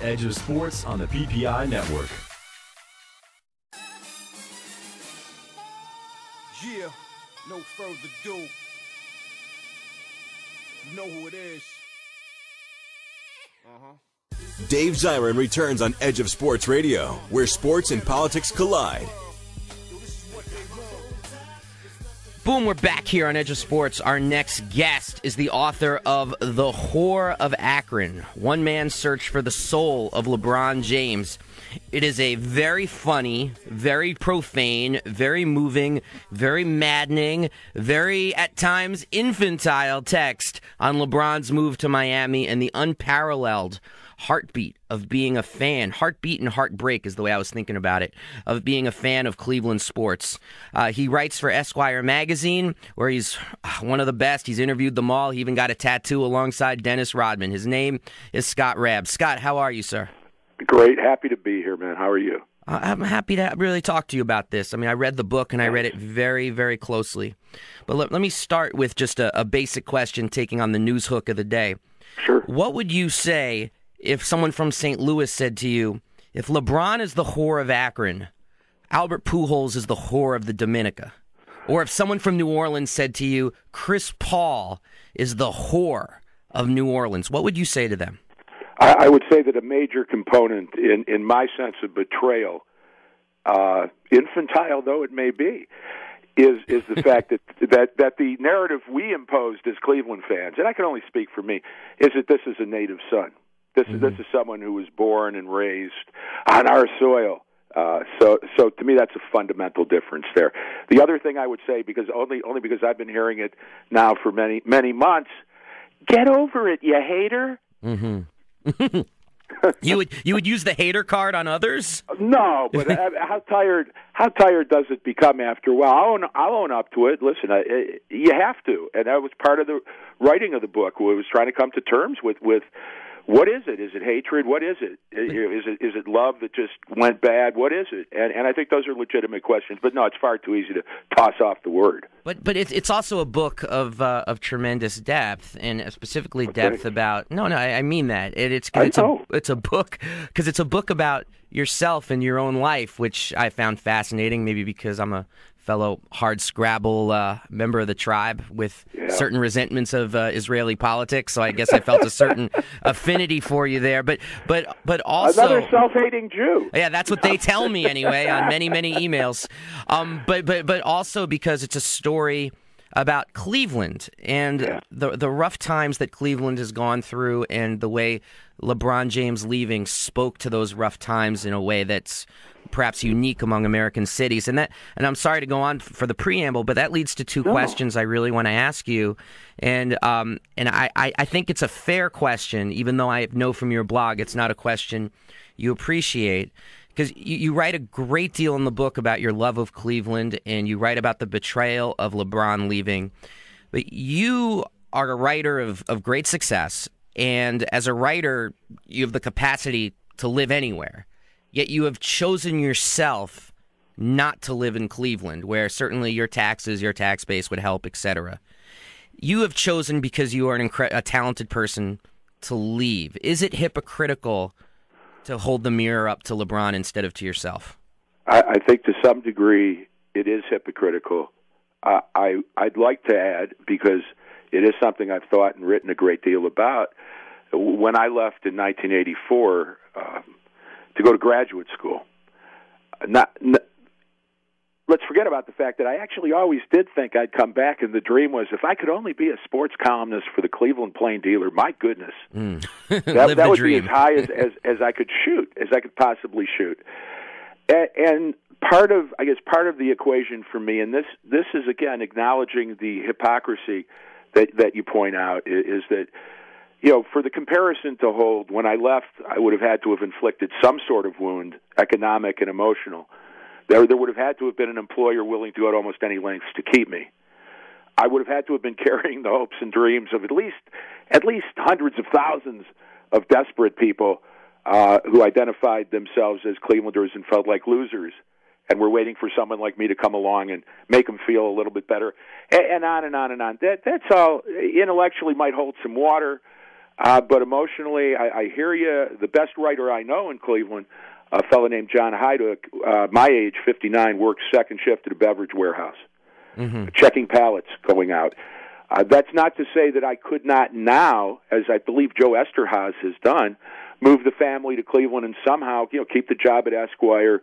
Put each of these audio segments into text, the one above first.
Edge of Sports on the PPI Network. Yeah, no further ado. You know who it is. Dave Zirin returns on Edge of Sports Radio, where sports and politics collide. Boom, we're back here on Edge of Sports. Our next guest is the author of The Whore of Akron, One Man's Search for the Soul of LeBron James. It is a very funny, very profane, very moving, very maddening, very, at times, infantile text on LeBron's move to Miami and the unparalleled heartbeat of being a fan. Heartbeat and heartbreak is the way I was thinking about it, of being a fan of Cleveland sports. He writes for Esquire magazine, where he's one of the best. He's interviewed them all. He even got a tattoo alongside Dennis Rodman. His name is Scott Raab. Scott, how are you, sir? Great. Happy to be here, man. How are you? I'm happy to really talk to you about this. I mean, I read the book, and I read it very, very closely. But let me start with just a basic question, taking on the news hook of the day. Sure. What would you say if someone from St. Louis said to you, if LeBron is the whore of Akron, Albert Pujols is the whore of the Dominica? Or if someone from New Orleans said to you, Chris Paul is the whore of New Orleans, what would you say to them? I would say that a major component in my sense of betrayal, infantile though it may be, is the fact that the narrative we imposed as Cleveland fans, and I can only speak for me, is that this is a native son. This is someone who was born and raised on our soil. So to me, that's a fundamental difference there. The other thing I would say, because only because I've been hearing it now for many months, get over it, you hater. Mm-hmm. You would use the hater card on others? No, but how tired does it become after a while? I'll own up to it. Listen, you have to, and that was part of the writing of the book. Where it was trying to come to terms with what is it? Is it hatred? What is it? Is it love that just went bad? What is it? And I think those are legitimate questions. But no, it's far too easy to toss off the word. But it's also a book of tremendous depth, and specifically depth about. No, I mean that it's a book because it's a book about yourself and your own life, which I found fascinating. Maybe because I'm a fellow hard-scrabble member of the tribe with certain resentments of Israeli politics, so I guess I felt a certain affinity for you there. But also another self-hating Jew. Yeah, that's what they tell me anyway on many emails. But also because it's a story about Cleveland and the rough times that Cleveland has gone through, and the way LeBron James leaving spoke to those rough times in a way that's perhaps unique among American cities. And I'm sorry to go on for the preamble, but that leads to two questions I really want to ask you. And I think it's a fair question, even though I know from your blog it's not a question you appreciate. Because you write a great deal in the book about your love of Cleveland, and you write about the betrayal of LeBron leaving. But you are a writer of great success, and as a writer, you have the capacity to live anywhere. Yet you have chosen yourself not to live in Cleveland, where certainly your taxes, your tax base would help, etc. You have chosen, because you are a talented person, to leave. Is it hypocritical to hold the mirror up to LeBron instead of to yourself? I think to some degree it is hypocritical. I'd like to add, because it is something I've thought and written a great deal about, when I left in 1984 to go to graduate school, let's forget about the fact that I actually always did think I'd come back, and the dream was if I could only be a sports columnist for the Cleveland Plain Dealer, my goodness, that would be as high as I could shoot, as I could possibly shoot. And part of the equation for me, and this is again acknowledging the hypocrisy that you point out, is that, you know, for the comparison to hold, when I left, I would have had to have inflicted some sort of wound, economic and emotional. There would have had to have been an employer willing to go to almost any lengths to keep me. I would have had to have been carrying the hopes and dreams of at least hundreds of thousands of desperate people who identified themselves as Clevelanders and felt like losers, and were waiting for someone like me to come along and make them feel a little bit better, and on and on and on. That's all intellectually might hold some water. But emotionally, I hear you. The best writer I know in Cleveland, a fellow named John Hyduck, my age, 59, works second shift at a beverage warehouse, checking pallets going out. That's not to say that I could not now, as I believe Joe Esterhazy has done, move the family to Cleveland and somehow, keep the job at Esquire,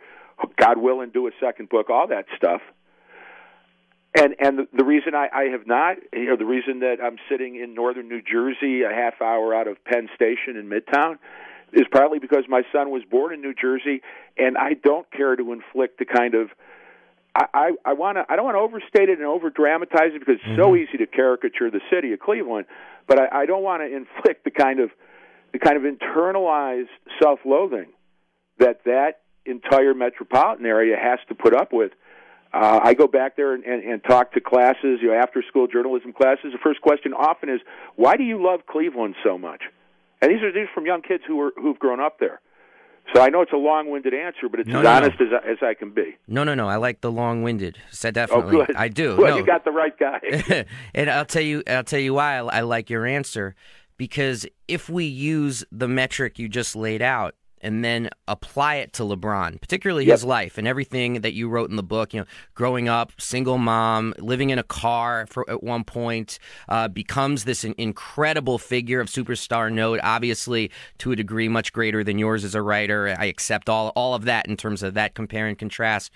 God willing, do a second book, all that stuff. And the reason I have not, the reason that I'm sitting in northern New Jersey, a half hour out of Penn Station in Midtown, is partly because my son was born in New Jersey, and I don't care to inflict the kind of I don't want to overstate it and over dramatize it because it's so easy to caricature the city of Cleveland, but I don't want to inflict the kind of internalized self-loathing that entire metropolitan area has to put up with. I go back there and talk to classes, after-school journalism classes. The first question often is, why do you love Cleveland so much? And these are from young kids who've grown up there. So I know it's a long-winded answer, but it's honest as I can be. No. I like the long-winded. So definitely. Oh, good. I do. Well, you got the right guy. And I'll tell you why I like your answer. Because if we use the metric you just laid out and then apply it to LeBron, particularly his life and everything that you wrote in the book, growing up, single mom, living in a car at one point, becomes this incredible figure of superstar note, obviously to a degree much greater than yours as a writer. I accept all of that in terms of that compare and contrast.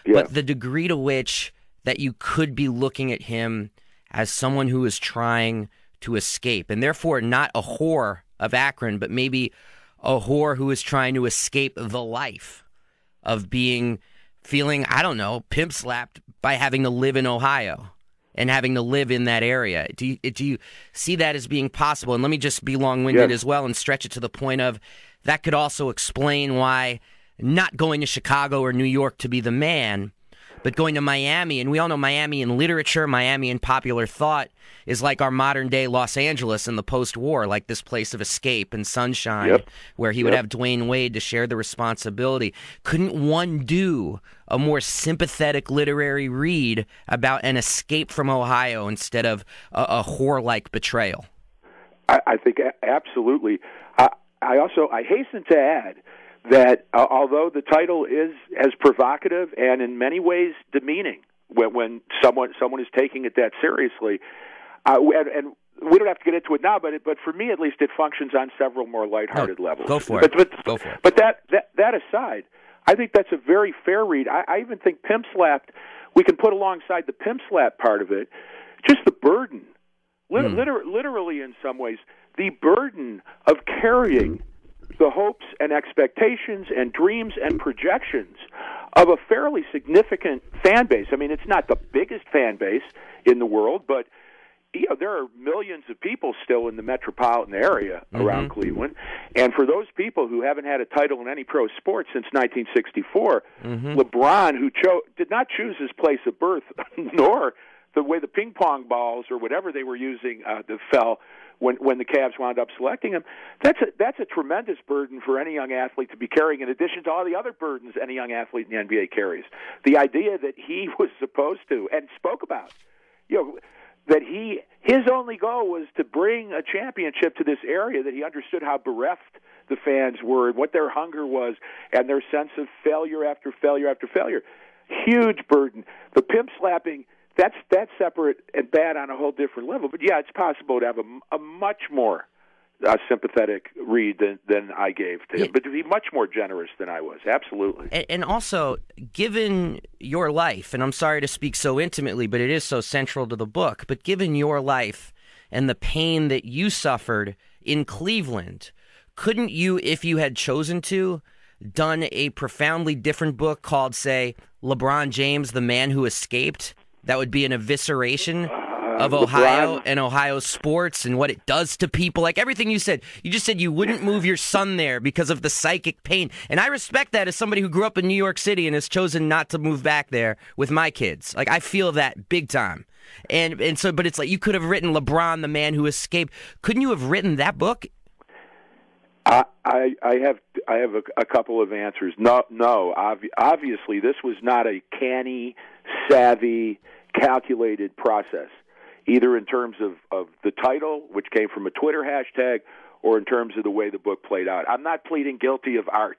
Yeah. But the degree to which that you could be looking at him as someone who is trying to escape, and therefore not a whore of Akron, but maybe a whore who is trying to escape the life of feeling, I don't know, pimp slapped by having to live in Ohio and having to live in that area. Do you see that as being possible? And let me just be long-winded as well and stretch it to the point of that could also explain why not going to Chicago or New York to be the man, but going to Miami, and we all know Miami in literature, Miami in popular thought, is like our modern-day Los Angeles in the post-war, like this place of escape and sunshine, where he would have Dwayne Wade to share the responsibility. Couldn't one do a more sympathetic literary read about an escape from Ohio instead of a whore-like betrayal? I think absolutely. I hasten to add that although the title is as provocative and in many ways demeaning when someone is taking it that seriously, and we don't have to get into it now, but for me at least, it functions on several more lighthearted levels. Go for it. Go for it. But that aside, I think that's a very fair read. I even think Pimp Slapped, we can put alongside the Pimp Slap part of it, just the burden, literally in some ways, the burden of carrying the hopes and expectations and dreams and projections of a fairly significant fan base. I mean, it's not the biggest fan base in the world, but there are millions of people still in the metropolitan area around Cleveland. And for those people who haven't had a title in any pro sport since 1964, LeBron, who did not choose his place of birth, nor the way the ping pong balls or whatever they were using fell when the Cavs wound up selecting him, that's a tremendous burden for any young athlete to be carrying, in addition to all the other burdens any young athlete in the NBA carries. The idea that he was supposed to, and spoke about, that his only goal was to bring a championship to this area, that he understood how bereft the fans were and what their hunger was and their sense of failure after failure after failure. Huge burden. The pimp slapping, that's separate and bad on a whole different level. But, yeah, it's possible to have a much more sympathetic read than I gave to him, but to be much more generous than I was. Absolutely. And also, given your life, and I'm sorry to speak so intimately, but it is so central to the book, but given your life and the pain that you suffered in Cleveland, couldn't you, if you had chosen to, done a profoundly different book called, say, LeBron James, the Man Who Escaped? That would be an evisceration of Ohio and Ohio sports and what it does to people. Like everything you said. You just said you wouldn't move your son there because of the psychic pain. And I respect that as somebody who grew up in New York City and has chosen not to move back there with my kids. Like I feel that big time. And so, but it's like you could have written LeBron, the Man Who Escaped. Couldn't you have written that book? I have a couple of answers. No. Obviously, this was not a canny, savvy, calculated process. either in terms of the title, which came from a Twitter hashtag, or in terms of the way the book played out. I'm not pleading guilty of art.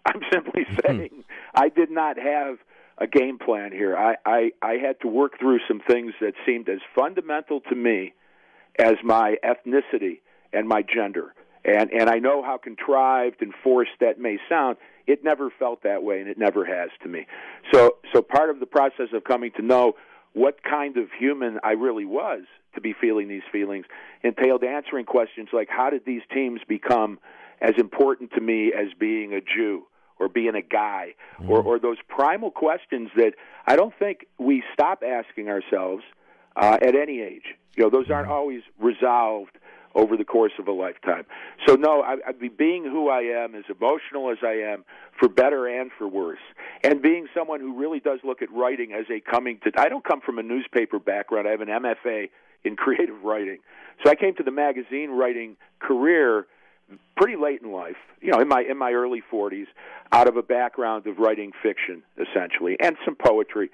I'm simply saying I did not have a game plan here. I had to work through some things that seemed as fundamental to me as my ethnicity and my gender. And I know how contrived and forced that may sound. It never felt that way, and it never has to me. So part of the process of coming to know what kind of human I really was to be feeling these feelings entailed answering questions like, how did these teams become as important to me as being a Jew or being a guy, or those primal questions that I don't think we stop asking ourselves at any age. Those aren't always resolved over the course of a lifetime. So no, being who I am, as emotional as I am, for better and for worse, and being someone who really does look at writing as a coming to. I don't come from a newspaper background. I have an MFA in creative writing, so I came to the magazine writing career pretty late in life. In my early 40s, out of a background of writing fiction essentially and some poetry.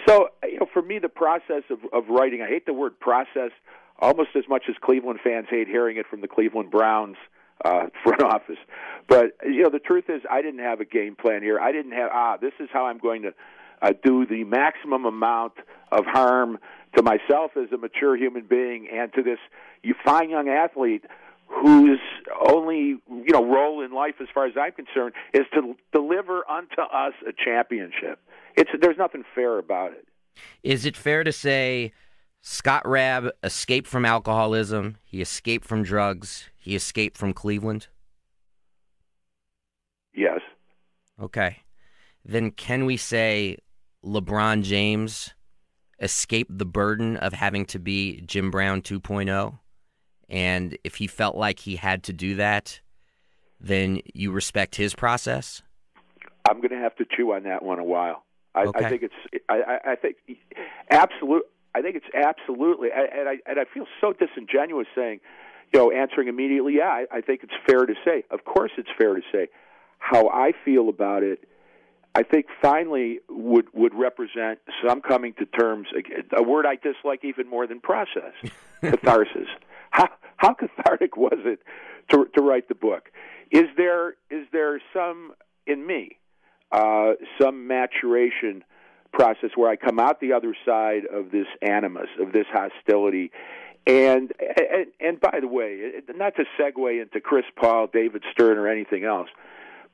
So for me, the process of writing, I hate the word process almost as much as Cleveland fans hate hearing it from the Cleveland Browns front office. But, the truth is I didn't have a game plan here. I didn't have, this is how I'm going to do the maximum amount of harm to myself as a mature human being and to this fine young athlete whose only, role in life as far as I'm concerned is to deliver unto us a championship. There's nothing fair about it. Is it fair to say Scott Raab escaped from alcoholism, he escaped from drugs, he escaped from Cleveland? Yes. Okay. Then can we say LeBron James escaped the burden of having to be Jim Brown 2.0? And if he felt like he had to do that, then you respect his process? I'm going to have to chew on that one a while. Okay. I think it's absolute. I think it's absolutely, and I feel so disingenuous saying, answering immediately, yeah, I think it's fair to say. Of course it's fair to say. How I feel about it, I think finally would represent some coming to terms, a word I dislike even more than process, catharsis. How cathartic was it to write the book? Is there some, in me, some maturation process where I come out the other side of this animus, of this hostility, and by the way, not to segue into Chris Paul, David Stern, or anything else,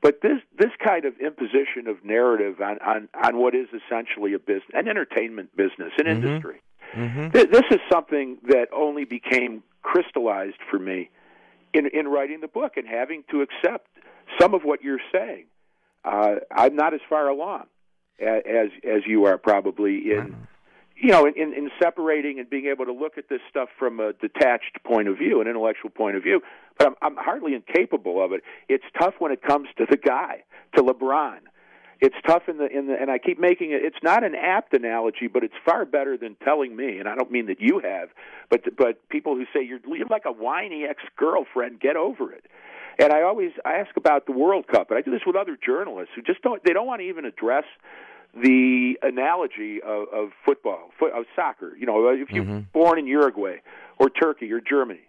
but this kind of imposition of narrative on what is essentially a business, an entertainment business, an industry. Mm-hmm. This is something that only became crystallized for me in writing the book and having to accept some of what you're saying. I'm not as far along as you are probably in separating and being able to look at this stuff from a detached point of view, an intellectual point of view. But I'm hardly incapable of it. It's tough when it comes to the guy, to LeBron. It's tough and I keep making it. It's not an apt analogy, but it's far better than telling me. And I don't mean that you have, but people who say you're like a whiny ex-girlfriend. Get over it. And I always ask about the World Cup, and I do this with other journalists who just don't want to even address the analogy of football, of soccer. If you're born in Uruguay or Turkey or Germany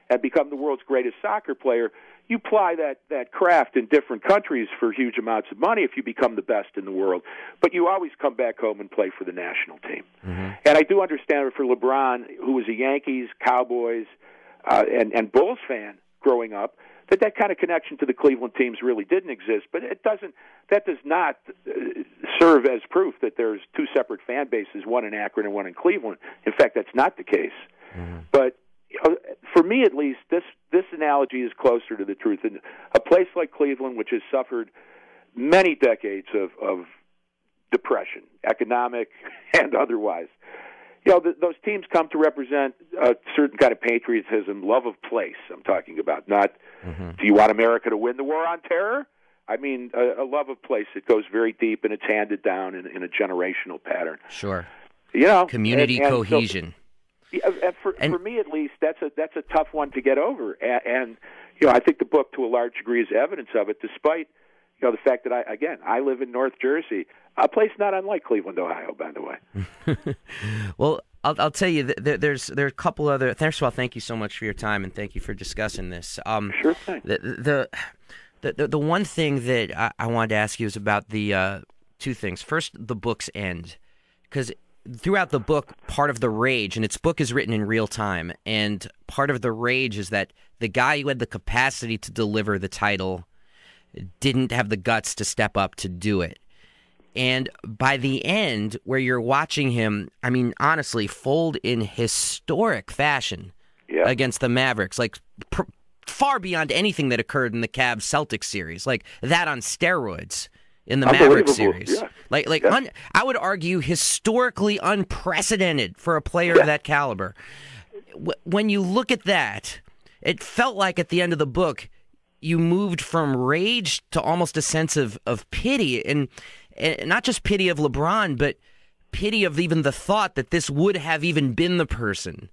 and become the world's greatest soccer player, you ply that craft in different countries for huge amounts of money if you become the best in the world. But you always come back home and play for the national team. Mm-hmm. And I do understand it for LeBron, who was a Yankees, Cowboys, and Bulls fan growing up, that kind of connection to the Cleveland teams really didn't exist. But that does not serve as proof that there's two separate fan bases, one in Akron and one in Cleveland. In fact, that's not the case. Mm-hmm. But for me, at least, this analogy is closer to the truth. And a place like Cleveland, which has suffered many decades of depression, economic and otherwise, those teams come to represent a certain kind of patriotism, love of place. I'm talking about not. Mm-hmm. Do you want America to win the war on terror? I mean, a love of place that goes very deep and it's handed down in a generational pattern. Sure. Community cohesion. For me, at least, that's a tough one to get over. And I think the book, to a large degree, is evidence of it, despite the fact that I live in North Jersey, a place not unlike Cleveland, Ohio, by the way. Well, I'll tell you, there's a couple other. First of all, thank you so much for your time, and thank you for discussing this. Sure thing. The one thing that I wanted to ask you is about the two things. First, the book's end, because throughout the book, part of the rage, and its book is written in real time, and part of the rage is that the guy who had the capacity to deliver the title didn't have the guts to step up to do it. And by the end, where you're watching him, I mean, honestly, fold in historic fashion against the Mavericks, like far beyond anything that occurred in the Cavs-Celtics series, like that on steroids in the Mavericks series. Yeah. I would argue historically unprecedented for a player of that caliber. When you look at that, it felt like at the end of the book, you moved from rage to almost a sense of pity, and not just pity of LeBron, but pity of even the thought that this would have even been the person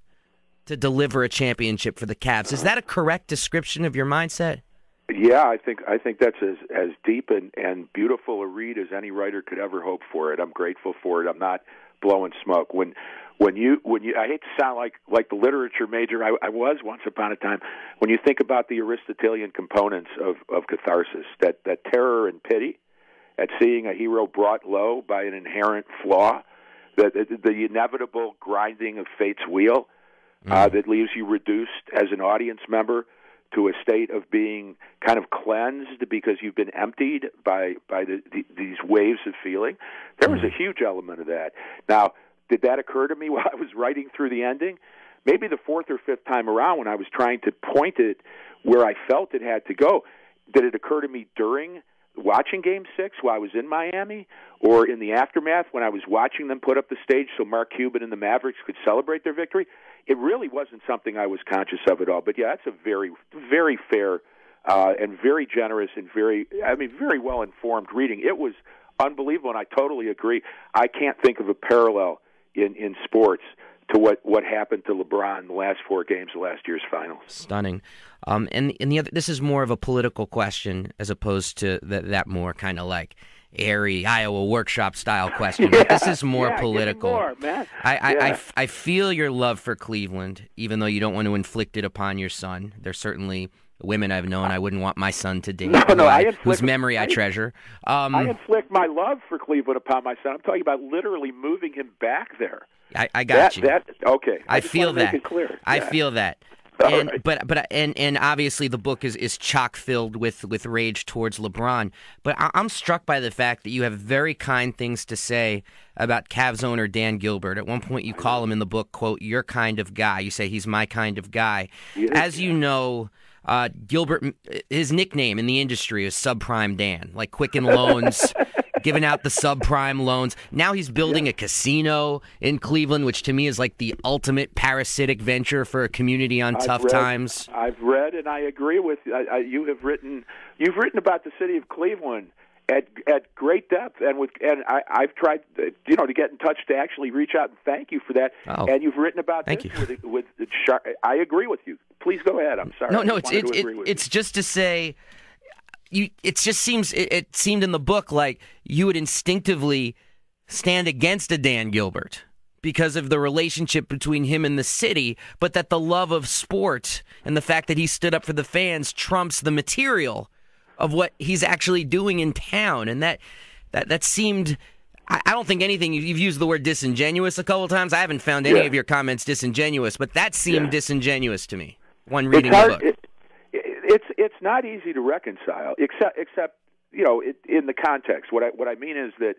to deliver a championship for the Cavs. Is that a correct description of your mindset? Yeah, I think that's as deep and beautiful a read as any writer could ever hope for it. I'm grateful for it. I'm not blowing smoke. When you I hate to sound like the literature major I was once upon a time. When you think about the Aristotelian components of catharsis, that terror and pity at seeing a hero brought low by an inherent flaw, the inevitable grinding of fate's wheel that leaves you reduced as an audience member to a state of being kind of cleansed because you've been emptied by these waves of feeling. There was a huge element of that. Now, did that occur to me while I was writing through the ending? Maybe the fourth or fifth time around when I was trying to point it where I felt it had to go. Did it occur to me during watching Game 6 while I was in Miami, or in the aftermath when I was watching them put up the stage so Mark Cuban and the Mavericks could celebrate their victory? It really wasn't something I was conscious of at all. But yeah, that's a very, very fair and very generous and very well-informed reading. It was unbelievable, and I totally agree. I can't think of a parallel in sports to what happened to LeBron in the last 4 games of last year's finals. Stunning. And the other, this is more of a political question as opposed to that more kind of like airy Iowa workshop style question. But this is more political. More, man. I feel your love for Cleveland, even though you don't want to inflict it upon your son. There's certainly women I've known I wouldn't want my son to date, whose memory I treasure. I inflict my love for Cleveland upon my son. I'm talking about literally moving him back there. I got you. Okay. I feel that. Make it clear. I feel that. And, right. But obviously the book is chock filled with rage towards LeBron. But I'm struck by the fact that you have very kind things to say about Cavs owner Dan Gilbert. At one point you call him in the book, quote, "your kind of guy." You say he's my kind of guy. As you know, Gilbert, his nickname in the industry is Subprime Dan, like Quicken Loans. Giving out the subprime loans. Now he's building a casino in Cleveland, which to me is like the ultimate parasitic venture for a community on tough times. I've read and I agree with you. You've written about the city of Cleveland at great depth, and I've tried to get in touch to actually reach out and thank you for that. Oh, and you've written about this with I agree with you. Please go ahead. I'm sorry. No, it's just to say. It seemed in the book like you would instinctively stand against a Dan Gilbert because of the relationship between him and the city, but that the love of sport and the fact that he stood up for the fans trumps the material of what he's actually doing in town. And that seemed, I don't think anything, you've used the word disingenuous a couple of times. I haven't found any of your comments disingenuous, but that seemed disingenuous to me when reading the book. It's not easy to reconcile, except in the context. What I mean is that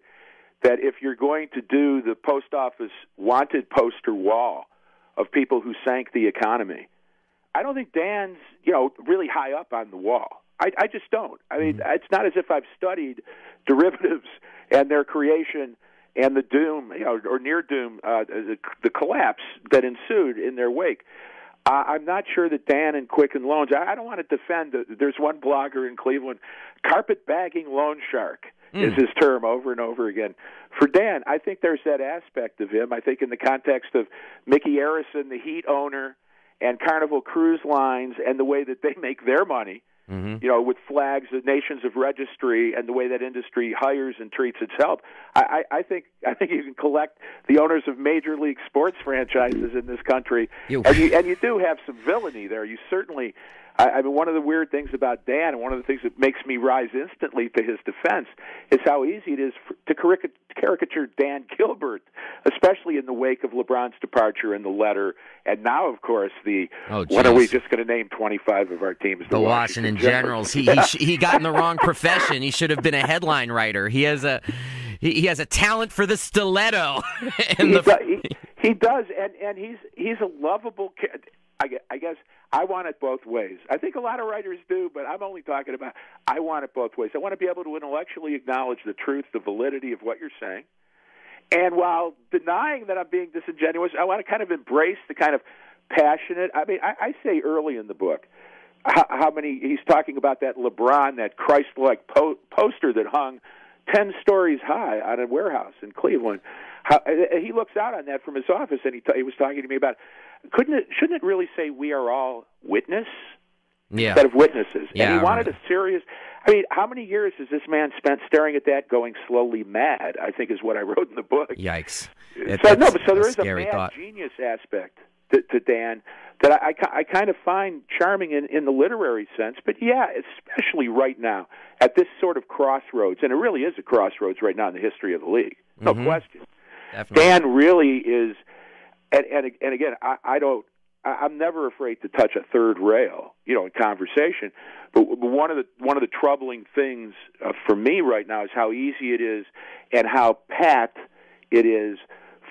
if you're going to do the post office wanted poster wall of people who sank the economy, I don't think Dan's really high up on the wall. I just don't. I mean, it's not as if I've studied derivatives and their creation and the doom, or near doom, the collapse that ensued in their wake. I'm not sure that Dan and Quicken Loans, I don't want to defend, there's one blogger in Cleveland, carpet-bagging loan shark is his term over and over again. For Dan, I think there's that aspect of him. I think in the context of Mickey Arison, the Heat owner, and Carnival Cruise Lines, and the way that they make their money with flags, the nations of registry, and the way that industry hires and treats its help. I think you can collect the owners of major league sports franchises in this country, and you do have some villainy there. You certainly. I mean, one of the weird things about Dan, and one of the things that makes me rise instantly to his defense, is how easy it is to caricature Dan Gilbert, especially in the wake of LeBron's departure and the letter, and now, of course, what are we just going to name 25 of our teams? The Washington Generals. He got in the wrong profession. He should have been a headline writer. He has a talent for the stiletto. He does, and he's a lovable kid. I guess I want it both ways. I think a lot of writers do, but I'm only talking about I want it both ways. I want to be able to intellectually acknowledge the truth, the validity of what you're saying. And while denying that I'm being disingenuous, I want to kind of embrace the kind of passionate. I mean, I say early in the book how many he's talking about that LeBron, that Christ-like poster that hung 10 stories high on a warehouse in Cleveland. He looks out on that from his office, and he was talking to me about, shouldn't it really say we are all witness instead of witnesses? Yeah, and he wanted a serious. I mean, how many years has this man spent staring at that, going slowly mad? I think is what I wrote in the book. Yikes! So there is a mad thought. genius aspect to Dan that I kind of find charming in the literary sense. But yeah, especially right now at this sort of crossroads, and it really is a crossroads right now in the history of the league. No question. Definitely. Dan really is, and again, I'm never afraid to touch a third rail, in conversation. But one of the troubling things for me right now is how easy it is, and how pat it is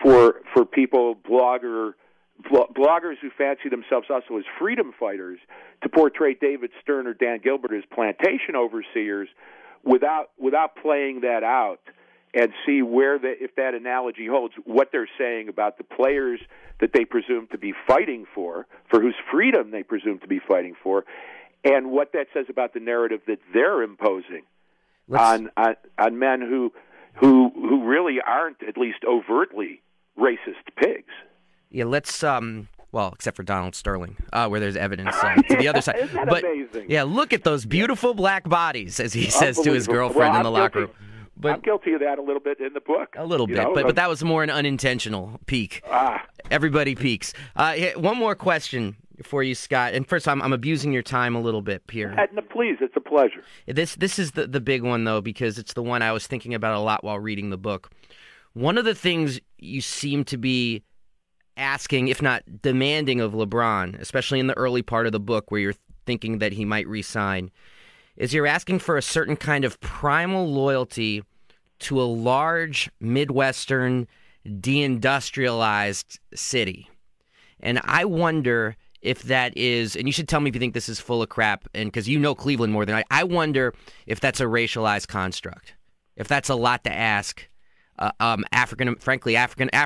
for people, bloggers who fancy themselves also as freedom fighters, to portray David Stern or Dan Gilbert as plantation overseers without playing that out. And see if that analogy holds, what they're saying about the players that they presume to be fighting for whose freedom they presume to be fighting for, and what that says about the narrative that they're imposing on men who really aren't, at least overtly, racist pigs. Yeah, let's well, except for Donald Sterling, where there's evidence to the other side. Isn't that amazing? Yeah, look at those beautiful black bodies, as he says to his girlfriend in the locker room. But I'm guilty of that a little bit in the book. A little bit, but that was more an unintentional peek. Everybody peeks. One more question for you, Scott. And first, I'm abusing your time a little bit here. No, please, it's a pleasure. This is the big one, though, because it's the one I was thinking about a lot while reading the book. One of the things you seem to be asking, if not demanding, of LeBron, especially in the early part of the book where you're thinking that he might re-sign, is you're asking for a certain kind of primal loyalty to a large, Midwestern, deindustrialized city. And I wonder if that is, and you should tell me if you think this is full of crap, and because you know Cleveland more than I wonder if that's a racialized construct, if that's a lot to ask African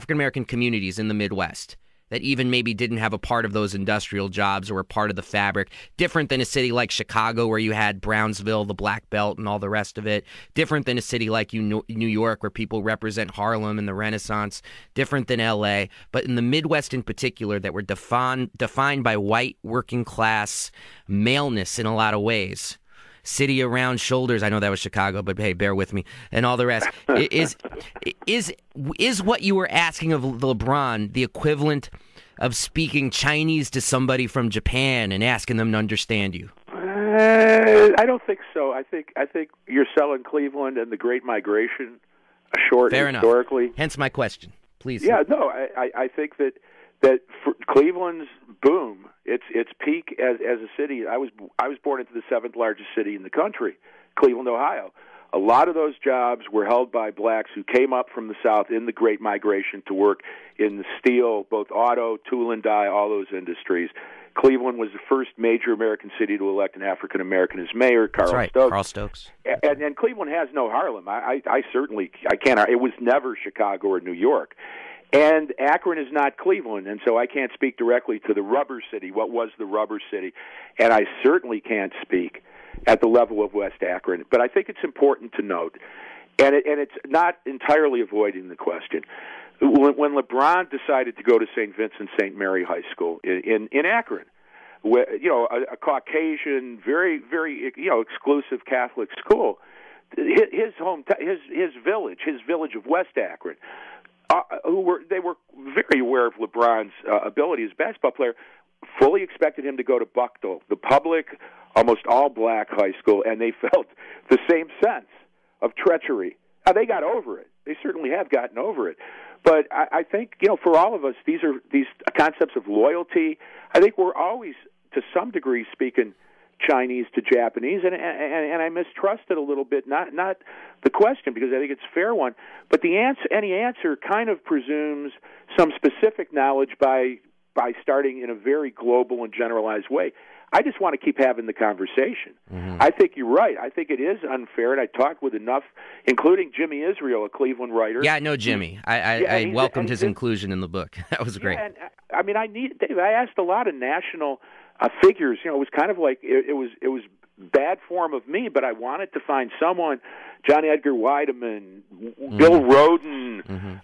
American communities in the Midwest that even maybe didn't have a part of those industrial jobs or were part of the fabric. Different than a city like Chicago, where you had Brownsville, the Black Belt, and all the rest of it. Different than a city like New York, where people represent Harlem and the Renaissance. Different than L.A. But in the Midwest in particular, that were defined by white working class maleness in a lot of ways. City around shoulders. I know that was Chicago, but hey, bear with me, and all the rest. Is what you were asking of LeBron the equivalent of speaking Chinese to somebody from Japan and asking them to understand you? I don't think so. I think you're selling Cleveland and the Great Migration short. Fair historically. Enough. Hence my question. Please. Yeah, no, I think that for Cleveland's boom, its peak as a city. I was born into the 7th largest city in the country, Cleveland, Ohio. A lot of those jobs were held by blacks who came up from the South in the Great Migration to work in the steel, both auto, tool and die, all those industries. Cleveland was the first major American city to elect an African American as mayor, Stokes. Carl Stokes. And Cleveland has no Harlem. I can't. It was never Chicago or New York. And Akron is not Cleveland, and so I can't speak directly to the rubber city, what was the rubber city, and I certainly can't speak at the level of West Akron. But I think it's important to note, and it's not entirely avoiding the question, when LeBron decided to go to St. Vincent St. Mary High School in Akron, a Caucasian, very, very, exclusive Catholic school. His village of West Akron, they were very aware of LeBron's ability as a basketball player, fully expected him to go to Bucknell, the public, almost all-black high school, and they felt the same sense of treachery. Now, they got over it. They certainly have gotten over it. But I think, for all of us, these concepts of loyalty. I think we're always, to some degree, speaking Chinese to Japanese, and I mistrust it a little bit. Not the question, because I think it's a fair one, but any answer kind of presumes some specific knowledge by starting in a very global and generalized way. I just want to keep having the conversation. Mm-hmm. I think you're right. I think it is unfair, and I talked with enough, including Jimmy Israel, a Cleveland writer. Yeah, I know Jimmy. I welcomed his inclusion in the book. That was great. And, Dave, I asked a lot of national figures. It was kind of like it was bad form of me, but I wanted to find someone, John Edgar Weideman, Bill Rhoden,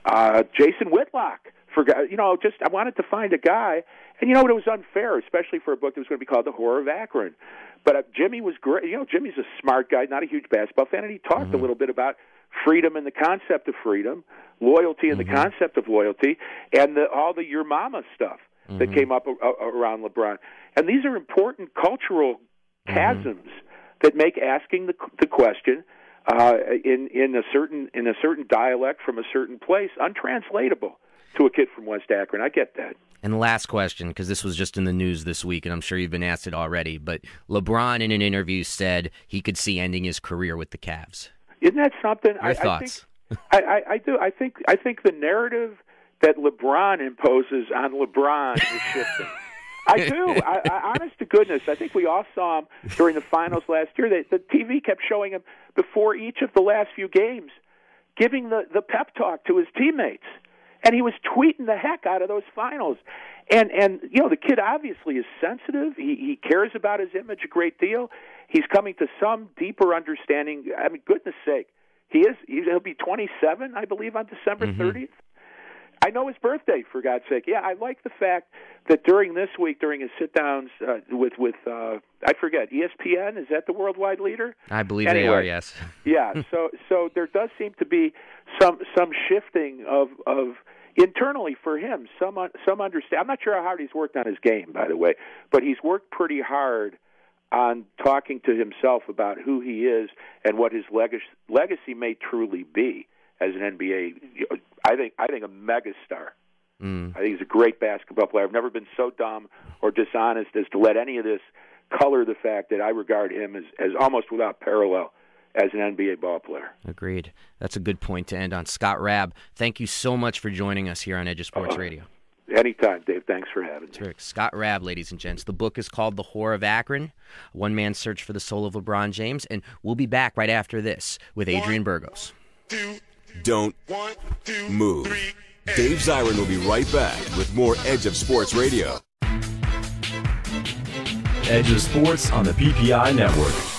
Jason Whitlock. I wanted to find a guy, and it was unfair, especially for a book that was going to be called The Whore of Akron. But Jimmy was great. Jimmy's a smart guy, not a huge basketball fan, and he talked a little bit about freedom and the concept of freedom, loyalty and the concept of loyalty, and all the your mama stuff that came up around LeBron. And these are important cultural chasms that make asking the question in a certain dialect from a certain place untranslatable to a kid from West Akron. I get that. And the last question, because this was just in the news this week, and I'm sure you've been asked it already, but LeBron in an interview said he could see ending his career with the Cavs. Isn't that something? Your thoughts? I do. I think the narrative that LeBron imposes on LeBron is shifting. I do. Honest to goodness, I think we all saw him during the finals last year. The TV kept showing him before each of the last few games, giving the pep talk to his teammates. And he was tweeting the heck out of those finals. And the kid obviously is sensitive. He cares about his image a great deal. He's coming to some deeper understanding. I mean, goodness sake, he'll be 27, I believe, on December 30th. I know his birthday, for God's sake. Yeah, I like the fact that during this week, during his sit-downs with I forget, ESPN, is that the worldwide leader? I believe they are, yes. Yeah, so there does seem to be some shifting of internally for him, some understand. I'm not sure how hard he's worked on his game, by the way, but he's worked pretty hard on talking to himself about who he is and what his legacy may truly be as an NBA. I think a megastar. I think he's a great basketball player. I've never been so dumb or dishonest as to let any of this color the fact that I regard him as almost without parallel as an NBA ball player. Agreed. That's a good point to end on. Scott Raab, thank you so much for joining us here on Edge of Sports Radio. Anytime, Dave. Thanks for having me. Terrific. Scott Raab, ladies and gents. The book is called The Whore of Akron, a one-man search for the soul of LeBron James, and we'll be back right after this with Adrian Burgos. Don't move. Dave Zirin will be right back with more Edge of Sports Radio. Edge of Sports on the PPI Network.